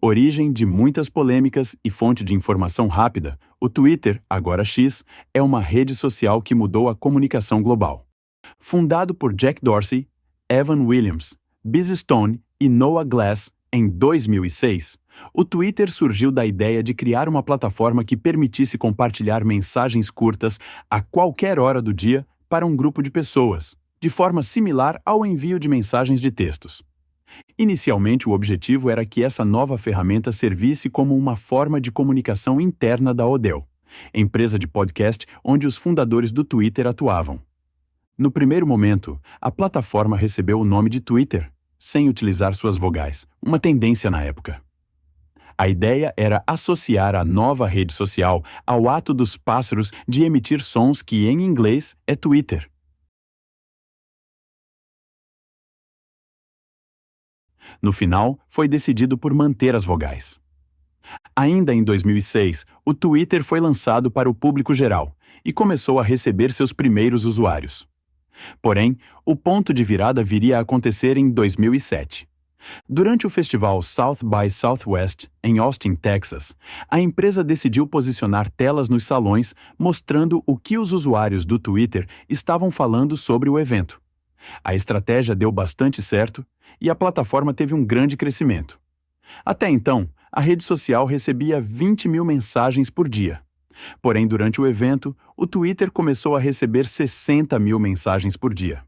Origem de muitas polêmicas e fonte de informação rápida, o Twitter, agora X, é uma rede social que mudou a comunicação global. Fundado por Jack Dorsey, Evan Williams, Biz Stone e Noah Glass em 2006, o Twitter surgiu da ideia de criar uma plataforma que permitisse compartilhar mensagens curtas a qualquer hora do dia para um grupo de pessoas, de forma similar ao envio de mensagens de textos. Inicialmente, o objetivo era que essa nova ferramenta servisse como uma forma de comunicação interna da Odell, empresa de podcast onde os fundadores do Twitter atuavam. No primeiro momento, a plataforma recebeu o nome de Twitter, sem utilizar suas vogais, uma tendência na época. A ideia era associar a nova rede social ao ato dos pássaros de emitir sons que, em inglês, é Twitter. No final, foi decidido por manter as vogais. Ainda em 2006, o Twitter foi lançado para o público geral e começou a receber seus primeiros usuários. Porém, o ponto de virada viria a acontecer em 2007. Durante o festival South by Southwest, em Austin, Texas, a empresa decidiu posicionar telas nos salões mostrando o que os usuários do Twitter estavam falando sobre o evento. A estratégia deu bastante certo e a plataforma teve um grande crescimento. Até então, a rede social recebia 20 mil mensagens por dia. Porém, durante o evento, o Twitter começou a receber 60 mil mensagens por dia.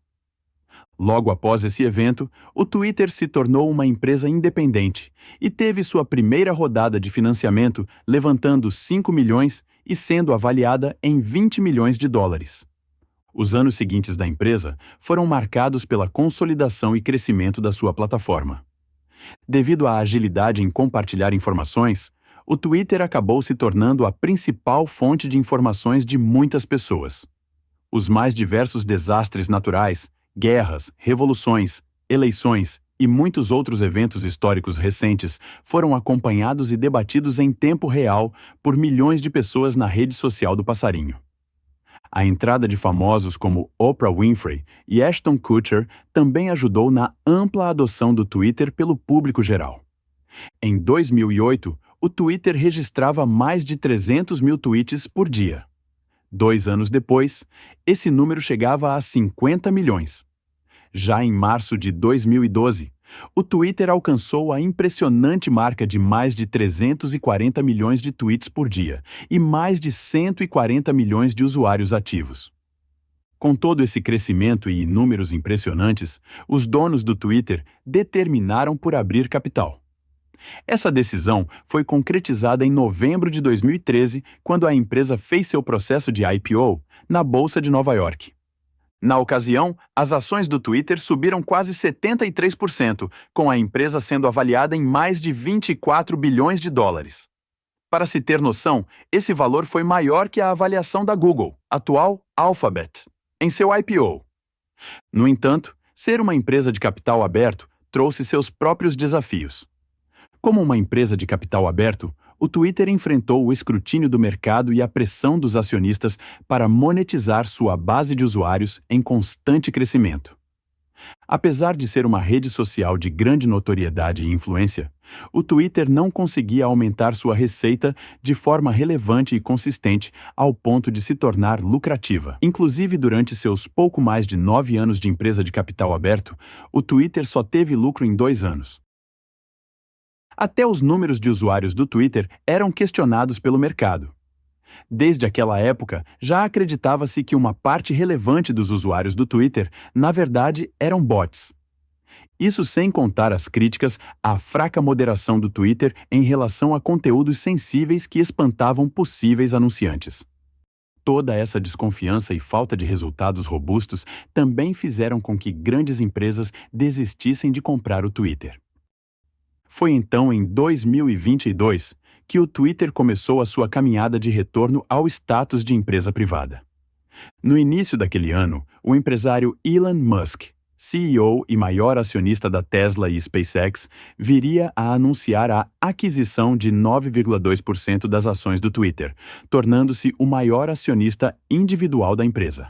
Logo após esse evento, o Twitter se tornou uma empresa independente e teve sua primeira rodada de financiamento, levantando 5 milhões e sendo avaliada em 20 milhões de dólares. Os anos seguintes da empresa foram marcados pela consolidação e crescimento da sua plataforma. Devido à agilidade em compartilhar informações, o Twitter acabou se tornando a principal fonte de informações de muitas pessoas. Os mais diversos desastres naturais, guerras, revoluções, eleições e muitos outros eventos históricos recentes foram acompanhados e debatidos em tempo real por milhões de pessoas na rede social do passarinho. A entrada de famosos como Oprah Winfrey e Ashton Kutcher também ajudou na ampla adoção do Twitter pelo público geral. Em 2008, o Twitter registrava mais de 300 mil tweets por dia. 2 anos depois, esse número chegava a 50 milhões. Já em março de 2012, o Twitter alcançou a impressionante marca de mais de 340 milhões de tweets por dia e mais de 140 milhões de usuários ativos. Com todo esse crescimento e números impressionantes, os donos do Twitter determinaram por abrir capital. Essa decisão foi concretizada em novembro de 2013, quando a empresa fez seu processo de IPO na Bolsa de Nova York. Na ocasião, as ações do Twitter subiram quase 73%, com a empresa sendo avaliada em mais de 24 bilhões de dólares. Para se ter noção, esse valor foi maior que a avaliação da Google, atual Alphabet, em seu IPO. No entanto, ser uma empresa de capital aberto trouxe seus próprios desafios. Como uma empresa de capital aberto, o Twitter enfrentou o escrutínio do mercado e a pressão dos acionistas para monetizar sua base de usuários em constante crescimento. Apesar de ser uma rede social de grande notoriedade e influência, o Twitter não conseguia aumentar sua receita de forma relevante e consistente ao ponto de se tornar lucrativa. Inclusive, durante seus pouco mais de 9 anos de empresa de capital aberto, o Twitter só teve lucro em 2 anos. Até os números de usuários do Twitter eram questionados pelo mercado. Desde aquela época, já acreditava-se que uma parte relevante dos usuários do Twitter, na verdade, eram bots. Isso sem contar as críticas à fraca moderação do Twitter em relação a conteúdos sensíveis que espantavam possíveis anunciantes. Toda essa desconfiança e falta de resultados robustos também fizeram com que grandes empresas desistissem de comprar o Twitter. Foi então em 2022 que o Twitter começou a sua caminhada de retorno ao status de empresa privada. No início daquele ano, o empresário Elon Musk, CEO e maior acionista da Tesla e SpaceX, viria a anunciar a aquisição de 9,2% das ações do Twitter, tornando-se o maior acionista individual da empresa.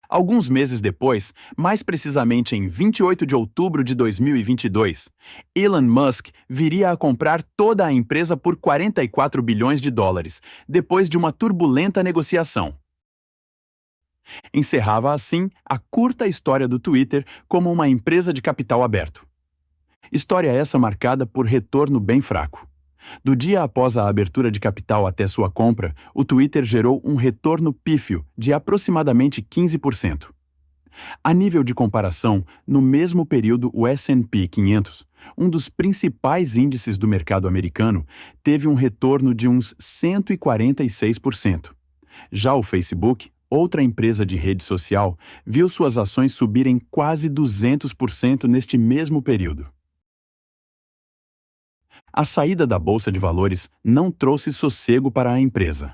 Alguns meses depois, mais precisamente em 28 de outubro de 2022, Elon Musk viria a comprar toda a empresa por 44 bilhões de dólares, depois de uma turbulenta negociação. Encerrava assim a curta história do Twitter como uma empresa de capital aberto. História essa marcada por retorno bem fraco. Do dia após a abertura de capital até sua compra, o Twitter gerou um retorno pífio de aproximadamente 15%. A nível de comparação, no mesmo período o S&P 500, um dos principais índices do mercado americano, teve um retorno de uns 146%. Já o Facebook, outra empresa de rede social, viu suas ações subirem quase 200% neste mesmo período. A saída da Bolsa de Valores não trouxe sossego para a empresa.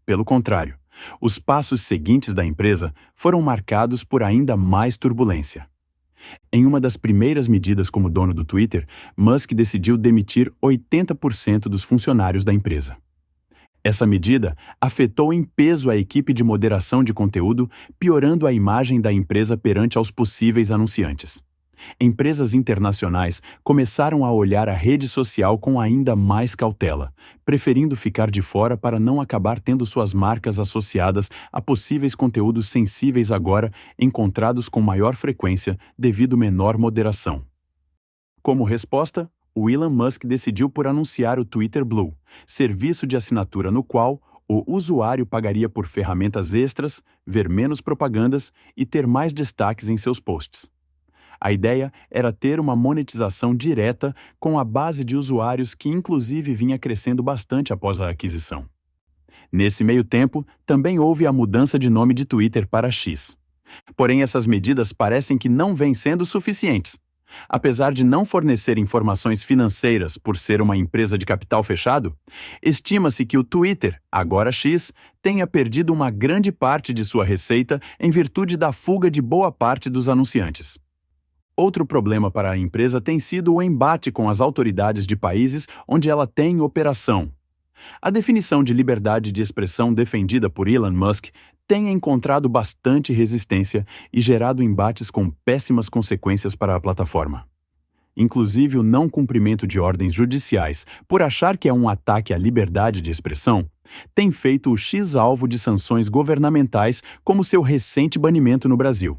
Pelo contrário, os passos seguintes da empresa foram marcados por ainda mais turbulência. Em uma das primeiras medidas como dono do Twitter, Musk decidiu demitir 80% dos funcionários da empresa. Essa medida afetou em peso a equipe de moderação de conteúdo, piorando a imagem da empresa perante aos possíveis anunciantes. Empresas internacionais começaram a olhar a rede social com ainda mais cautela, preferindo ficar de fora para não acabar tendo suas marcas associadas a possíveis conteúdos sensíveis agora encontrados com maior frequência devido menor moderação. Como resposta, o Elon Musk decidiu por anunciar o Twitter Blue, serviço de assinatura no qual o usuário pagaria por ferramentas extras, ver menos propagandas e ter mais destaques em seus posts. A ideia era ter uma monetização direta com a base de usuários que inclusive vinha crescendo bastante após a aquisição. Nesse meio tempo, também houve a mudança de nome de Twitter para X. Porém, essas medidas parecem que não vêm sendo suficientes. Apesar de não fornecer informações financeiras por ser uma empresa de capital fechado, estima-se que o Twitter, agora X, tenha perdido uma grande parte de sua receita em virtude da fuga de boa parte dos anunciantes. Outro problema para a empresa tem sido o embate com as autoridades de países onde ela tem operação. A definição de liberdade de expressão defendida por Elon Musk tem encontrado bastante resistência e gerado embates com péssimas consequências para a plataforma. Inclusive, o não cumprimento de ordens judiciais, por achar que é um ataque à liberdade de expressão, tem feito o X alvo de sanções governamentais, como seu recente banimento no Brasil.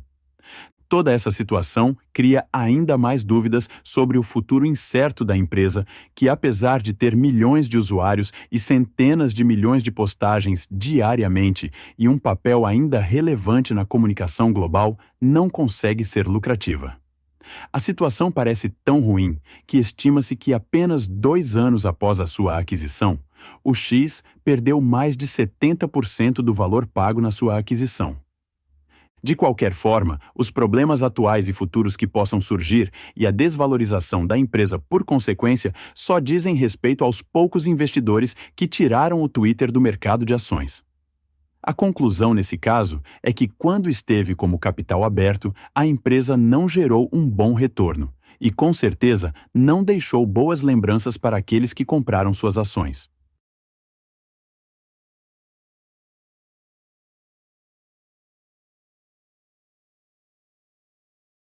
Toda essa situação cria ainda mais dúvidas sobre o futuro incerto da empresa, que apesar de ter milhões de usuários e centenas de milhões de postagens diariamente e um papel ainda relevante na comunicação global, não consegue ser lucrativa. A situação parece tão ruim que estima-se que apenas 2 anos após a sua aquisição, o X perdeu mais de 70% do valor pago na sua aquisição. De qualquer forma, os problemas atuais e futuros que possam surgir e a desvalorização da empresa por consequência só dizem respeito aos poucos investidores que tiraram o Twitter do mercado de ações. A conclusão nesse caso é que quando esteve como capital aberto, a empresa não gerou um bom retorno e, com certeza, não deixou boas lembranças para aqueles que compraram suas ações.